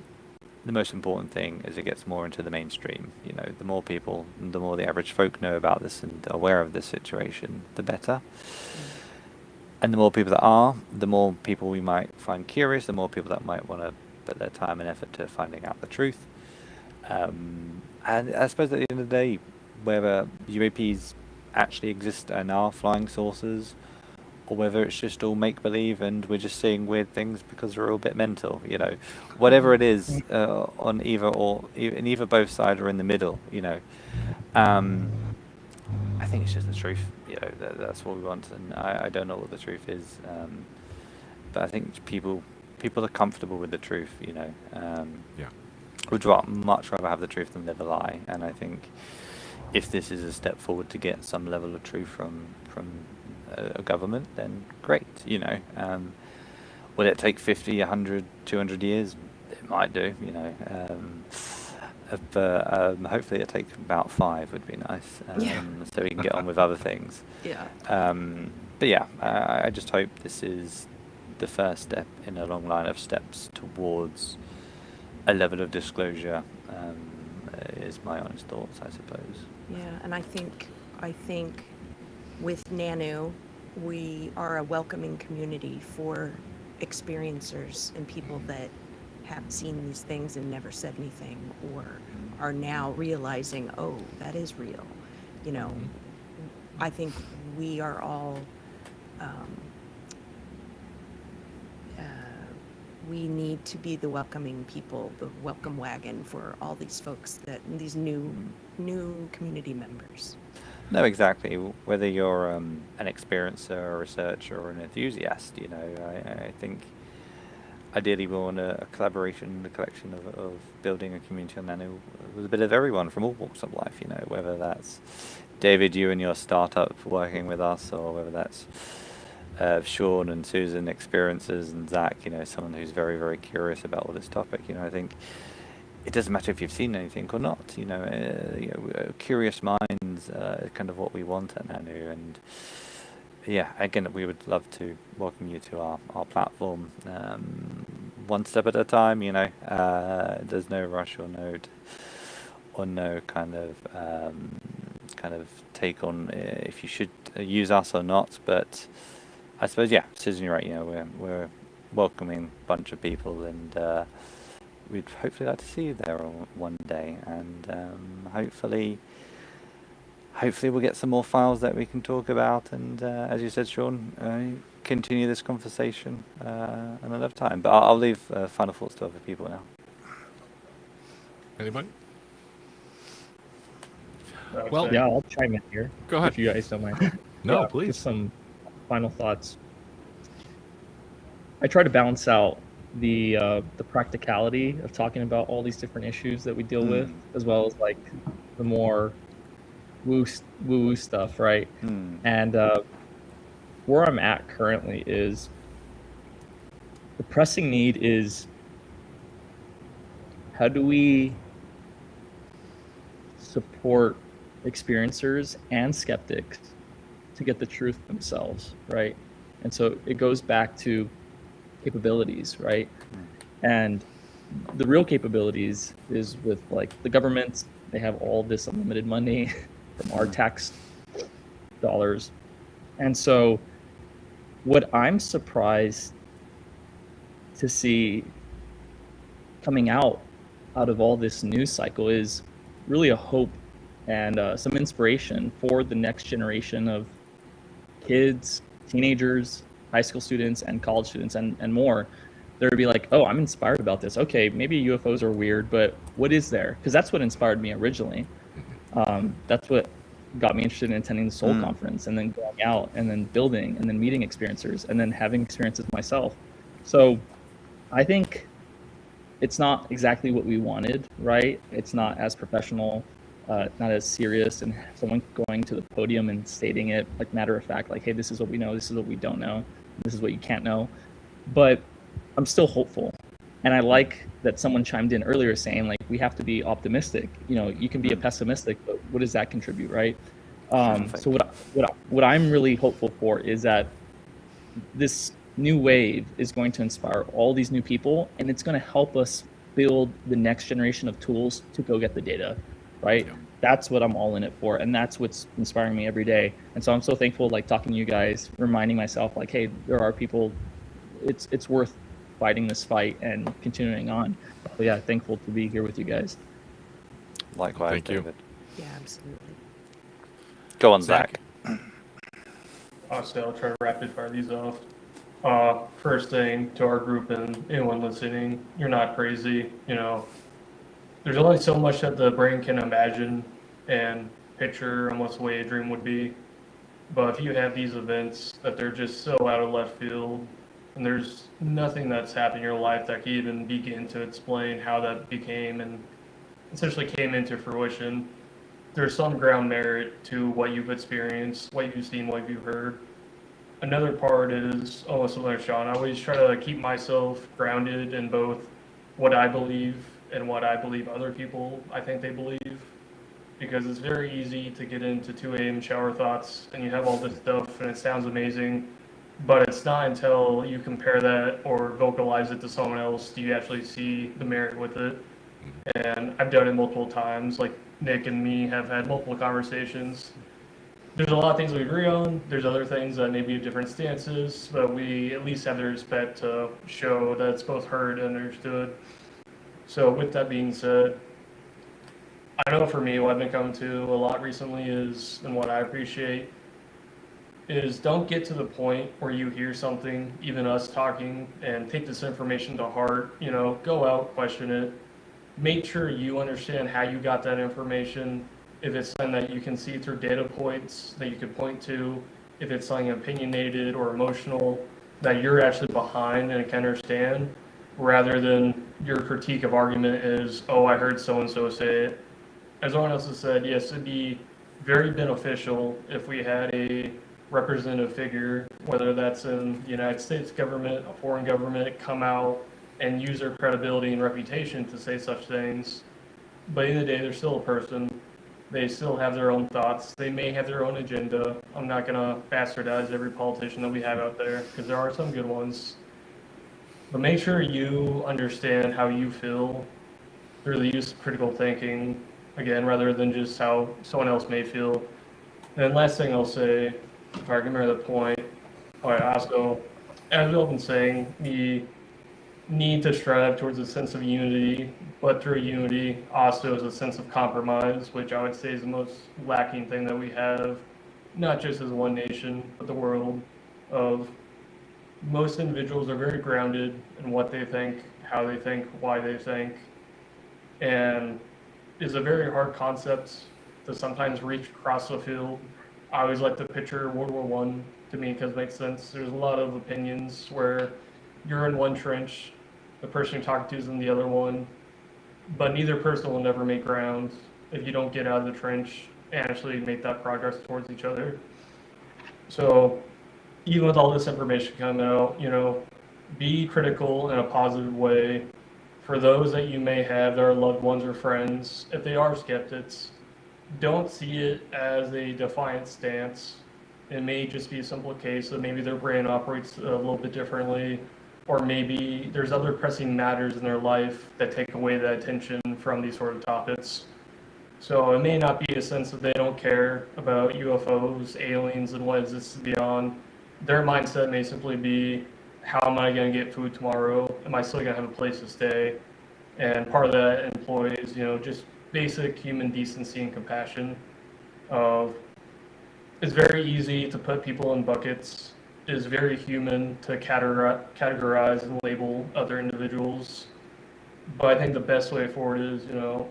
the most important thing is it gets more into the mainstream. The more people, the more the average folk know about this and are aware of this situation, the better. And the more people that are, the more people we might find curious, the more people that might want to put their time and effort to finding out the truth. And I suppose at the end of the day, whether UAPs actually exist and are flying saucers, or whether it's just all make-believe and we're just seeing weird things because we're all a bit mental, whatever it is, on either both sides or in the middle, I think it's just the truth, that's what we want, and I don't know what the truth is, but I think people are comfortable with the truth, would much rather have the truth than live a lie, and I think if this is a step forward to get some level of truth from a government, then great, will it take 50, 100, 200 years? It might do, but hopefully it'll take about 5 would be nice, so we can get on with other things. But yeah, I just hope this is the first step in a long line of steps towards a level of disclosure, is my honest thoughts, I suppose. Yeah, and I think with Nanu, we are a welcoming community for experiencers and people that have seen these things and never said anything, or are now realizing, oh, that is real. I think we are all, we need to be the welcoming people, the welcome wagon for all these folks, these new community members. No, exactly. Whether you're an experiencer, a researcher, or an enthusiast, I think ideally we want a collaboration, a collection of building a community on Nanu with a bit of everyone from all walks of life, you know, whether that's David, you and your startup working with us, or whether that's Sean and Susan experiences, and Zach, you know, someone who's very, very curious about all this topic. You know, I think it doesn't matter if you've seen anything or not. You know, curious minds is kind of what we want at Nanu. And yeah, again, we would love to welcome you to our platform, one step at a time. You know, there's no rush or no kind of take on if you should use us or not. But I suppose, yeah, Susan, you're right. You know, we're welcoming a bunch of people, and we'd hopefully like to see you there one day, and hopefully we'll get some more files that we can talk about, and as you said, Sean, continue this conversation another time. But I'll leave final thoughts to other people now. Anybody? Well, yeah, I'll chime in here. Go ahead. If you guys don't mind. No, Yeah, please. Just some final thoughts. I try to balance out the practicality of talking about all these different issues that we deal with, as well as like the more woo stuff, right? And where I'm at currently is the pressing need is, how do we support experiencers and skeptics to get the truth themselves, right? And so it goes back to capabilities, right? And the real capabilities is with like the government. They have all this unlimited money from our tax dollars. And so what I'm surprised to see coming out of all this news cycle is really a hope and some inspiration for the next generation of kids, teenagers, high school students, and college students, and more. They'd be like, oh, I'm inspired about this. Okay, maybe UFOs are weird, but what is there? Because that's what inspired me originally. That's what got me interested in attending the Soul Conference, and then going out, and then building, and then meeting experiencers, and then having experiences myself. So I think it's not exactly what we wanted, right? It's not as professional, not as serious, and someone going to the podium and stating it like matter of fact, like, hey, this is what we know, this is what we don't know, this is what you can't know. But I'm still hopeful. And I like that someone chimed in earlier saying, like, we have to be optimistic. You know, you can be a pessimistic, but what does that contribute, right? So what I'm really hopeful for is that this new wave is going to inspire all these new people, and it's going to help us build the next generation of tools to go get the data, right? Yeah. That's what I'm all in it for, and that's what's inspiring me every day. And so I'm so thankful, like, talking to you guys, reminding myself, like, hey, there are people, it's worth fighting this fight and continuing on. So yeah, thankful to be here with you guys. Likewise, Thank David. Yeah, absolutely. Go on, Zach. So I'll try to rapid fire these off. First thing to our group and anyone listening, you're not crazy. You know, there's only so much that the brain can imagine and picture almost the way a dream would be. But if you have these events that they're just so out of left field, and there's nothing that's happened in your life that can even begin to explain how that became and essentially came into fruition, there's some ground merit to what you've experienced, what you've seen, what you've heard. Another part is almost similar to Sean. I always try to keep myself grounded in both what I believe and what I believe other people I think they believe, because it's very easy to get into 2 a.m. shower thoughts and you have all this stuff and it sounds amazing, but it's not until you compare that or vocalize it to someone else do you actually see the merit with it. And I've done it multiple times. Like Nick and me have had multiple conversations. There's a lot of things we agree on. There's other things that may be different stances, but we at least have the respect to show that it's both heard and understood. So with that being said, I know for me, what I've been coming to a lot recently is, and what I appreciate, is don't get to the point where you hear something, even us talking, and take this information to heart. You know, go out, question it. Make sure you understand how you got that information. If it's something that you can see through data points that you could point to, if it's something opinionated or emotional that you're actually behind and can understand, rather than your critique of argument is, oh, I heard so-and-so say it. As everyone else has said, yes, it'd be very beneficial if we had a representative figure, whether that's in the United States government, a foreign government, come out and use their credibility and reputation to say such things. But in the day, they're still a person. They still have their own thoughts. They may have their own agenda. I'm not going to bastardize every politician that we have out there, because there are some good ones. But make sure you understand how you feel through the use of critical thinking, again, rather than just how someone else may feel. And then last thing I'll say, if I remember the point, all right, also, as we've been saying, we need to strive towards a sense of unity, but through unity also is a sense of compromise, which I would say is the most lacking thing that we have, not just as one nation, but the world of most individuals are very grounded in what they think, how they think, why they think, and is a very hard concept to sometimes reach across the field. I always like to picture World War I to me because it makes sense. There's a lot of opinions where you're in one trench, the person you're talking to is in the other one, but neither person will never make ground if you don't get out of the trench and actually make that progress towards each other. So even with all this information coming out, be critical in a positive way. For those that you may have that are loved ones or friends, if they are skeptics, don't see it as a defiant stance. It may just be a simple case of maybe their brain operates a little bit differently, or maybe there's other pressing matters in their life that take away that attention from these sort of topics. So it may not be a sense that they don't care about UFOs, aliens, and what exists beyond. Their mindset may simply be, how am I going to get food tomorrow? Am I still going to have a place to stay? And part of that employs, just basic human decency and compassion. It's very easy to put people in buckets. It's very human to categorize and label other individuals. But I think the best way forward is,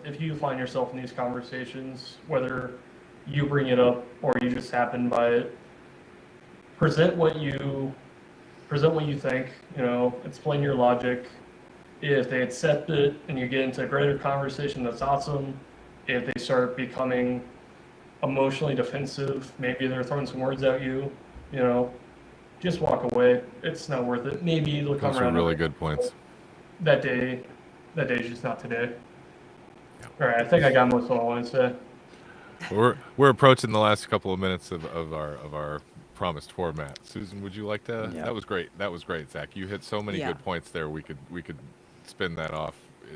if you find yourself in these conversations, whether you bring it up or you just happen by it, present what you think, explain your logic. If they accept it and you get into a greater conversation, that's awesome. If they start becoming emotionally defensive, maybe they're throwing some words at you, just walk away. It's not worth it. Maybe they'll come around. Those are really good points. That day's just not today. All right, I think I got most of what I want to say. We're approaching the last couple of minutes of our promised format. Susan, would you like to? Yeah. That was great, Zach. You hit so many good points there. We could spin that off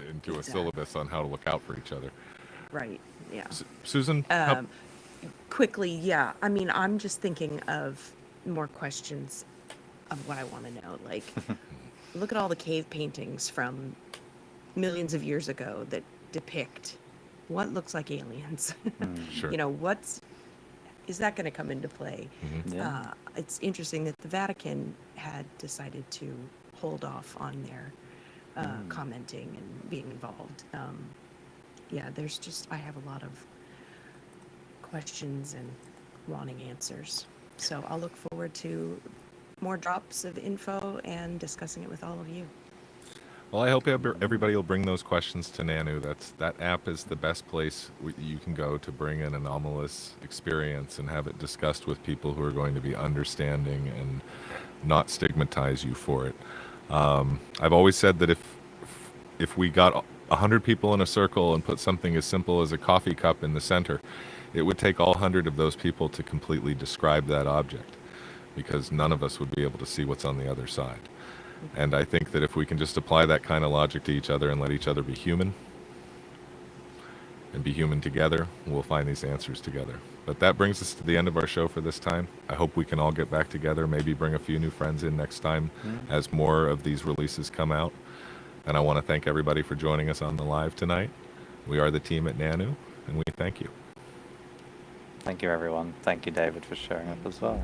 into a syllabus on how to look out for each other. Right. Yeah. Susan. Quickly, yeah. I mean, I'm just thinking of more questions of what I want to know. Like, look at all the cave paintings from millions of years ago that depict what looks like aliens. Sure. Is that going to come into play? Mm-hmm. Yeah. It's interesting that the Vatican had decided to hold off on their commenting and being involved. I have a lot of questions and wanting answers. So I'll look forward to more drops of info and discussing it with all of you. Well, I hope everybody will bring those questions to Nanu. That app is the best place you can go to bring an anomalous experience and have it discussed with people who are going to be understanding and not stigmatize you for it. I've always said that if we got 100 people in a circle and put something as simple as a coffee cup in the center, it would take all 100 of those people to completely describe that object, because none of us would be able to see what's on the other side. And I think that if we can just apply that kind of logic to each other and let each other be human, and be human together, we'll find these answers together. But that brings us to the end of our show for this time. I hope we can all get back together, maybe bring a few new friends in next time as more of these releases come out. And I want to thank everybody for joining us on the live tonight. We are the team at Nanu, and we thank you. Thank you, everyone. Thank you, David, for showing up as well.